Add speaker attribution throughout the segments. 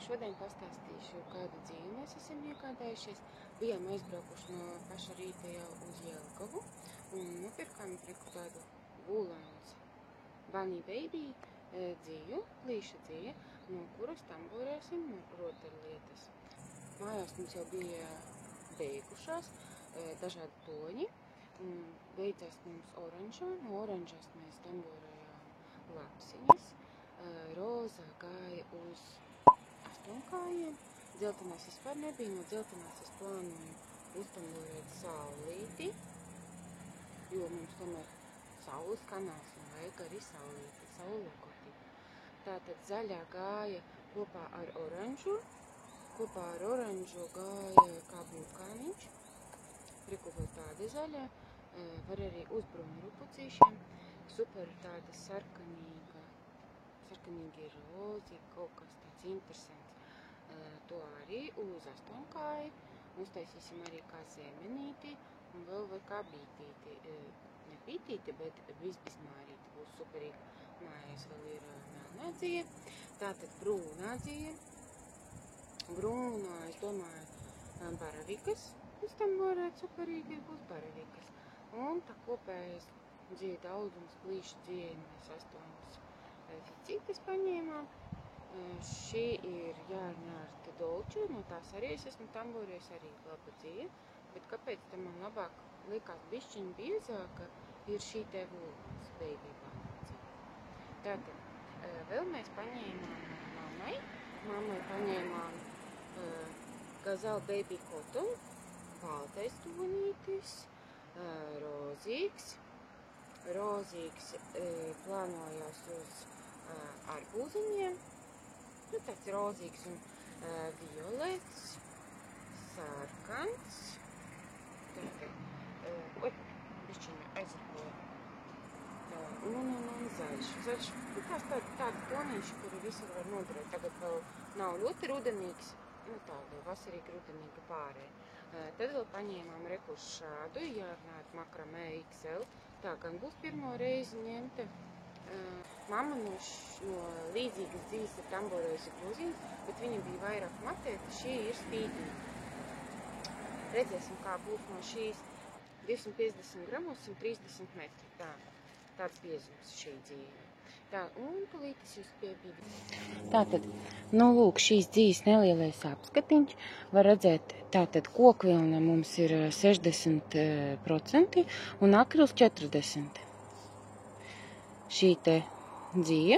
Speaker 1: Šodien pastāstīšu, kādu dzīvi mēs esam iegādājušies. Bijām aizbraukuši no paša rīta jau uz Jelgavu un nopirkām tādu Woolons Bunny Baby dzīvu, plīša dzīve, no kuras tamborēsim rotaļlietas. Mājās mums jau bija beigušās dažādi toņi. Beidzās mums oranžā, no oranžās mēs tamborējām lapsiņas. Roza gāja uz astoņkājiem, dzeltenās vispār nebija, no dzeltenās es plānoju uztamborēt saulīti, jo mums tomēr saules kanāls un vajag arī saulīti, saulokoti. Tātad zaļā gāja kopā ar oranžu gāja kā burkāniņš, prikuvot tāda zaļā, var arī uz bruņurupucīšiem, super tāda sarkanīgi rozi, kaut kas tāds interesants. To arī uz astoņkāju, uztaisīsim arī kā zemenīti un vēl vai kā bītīti. Ne bītīti, bet bizmārīti būs superīgi. Mājās vēl ir melnā dzīve, tātad brūnā dzīve. Brūnā, es domāju, baravikas, uz tam varētu superīgi būs baravikas. Un tā kopējais dzīve daudzums, plīša dzīve, mēs 8 ficītes paņēmām. Šī ir Jārnārta Dolču, no tās arī es esmu tamborējis arī laba dzīve, bet kāpēc tam man labāk likās bišķiņ biezāka, ir šī te Woolons Baby dzīve. Tātad, vēl mēs paņēmām mammai paņēmām Gazelle Baby Cotton, baltais tonītis, rozīgs plānojās uz arbūziņiem, tāds rozīgs un violets, sarkans, bišķiņa aizrakoja, un zaļš. Tādi tonīši, kuri visur var noderēt. Tagad vēl nav ļoti rudenīgs, tāda vasarīga rudenīga pārēja. Tad vēl paņēmām rekursu šādu, Jārnārta Makramē XL. Tā gan būs pirmo reizi ņemta. Mamma no līdzīgas dzīves ir tamborējusi grūziņas, bet viņa bija vairāk matēta, šī ir spīdīga. Redzēsim, kā būs no šīs 250 gramus, 130 metri. Tāds biezums šī dzīve. Un tulītis jūs piebīdīs. Tātad, lūk, šīs dzīves nelielais apskatiņš. Var redzēt, tātad kokvilna mums ir 60% un akrils 40%. Šī te dzīve.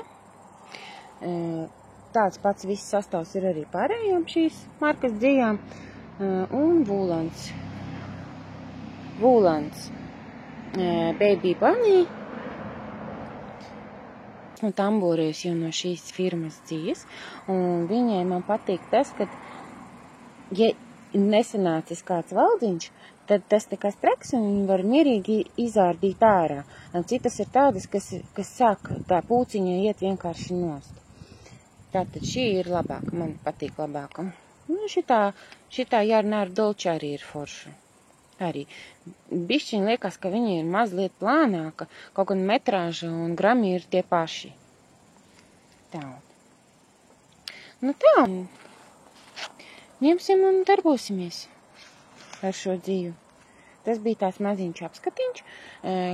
Speaker 1: Tāds pats viss sastāvs ir arī pārējām šīs markas dzīvām. Un Woolons Baby Bunny. Un tamborēs jau no šīs firmas dzīves. Un viņai man patīk tas, ka, ja nesanācis kāds valdiņš, tad tas nekas traks un viņi var mierīgi izārdīt ārā. Un citas ir tādas, kas sāk tā pūciņa iet vienkārši nost. Tātad šī ir labāka, man patīk labāka. Šitā Jārnārta Dolču arī ir forša. Arī bišķiņ liekas, ka viņi ir mazliet plānāka, kaut gan metrāža un grami ir tie paši. Tā. Ņemsim un darbosimies ar šo dzīvi. Tas bija tās maziņš apskatiņš,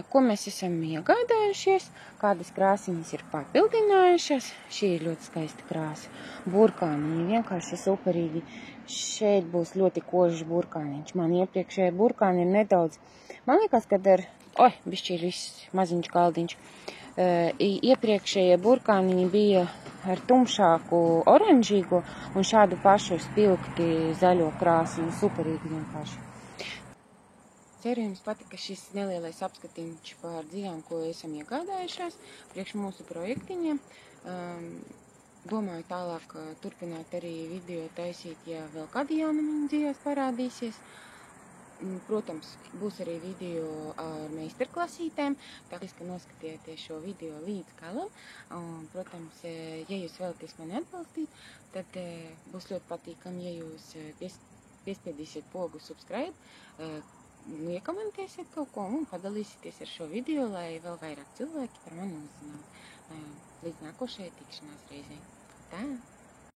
Speaker 1: ko mēs esam iegādājušies, kādas krāsiņas ir papildinājušas. Šī ir ļoti skaista krāsa. Burkāniņi vienkārši superīgi. Šeit būs ļoti kožs burkāniņš. Man iepriekšējā burkāni ir nedaudz, man liekas, kad bišķi ir viss maziņš galdiņš. Iepriekšējie burkāniņi bija ar tumšāku oranžīgo un šādu pašu spilgti zaļo krāsu. Superīgi vienkārši. Ceru, jums patika šis nelielais apskatiņš par dzīvām, ko esam iegādājušās priekš mūsu projektiņiem. Domāju tālāk turpināt arī video taisīt, ja vēl kādi jaunumi dzīvās parādīsies. Protams, būs arī video ar meistarklasītēm, tā ka noskatieties šo video līdz galam. Protams, ja jūs vēlaties mani atbalstīt, tad būs ļoti patīkami, ja jūs piespiedīsiet pogu subscribe, iekomentēsiet kaut ko un padalīsieties ar šo video, lai vēl vairāk cilvēki par mani uzzinātu. Līdz nākošajai tikšanās reizei. Tā!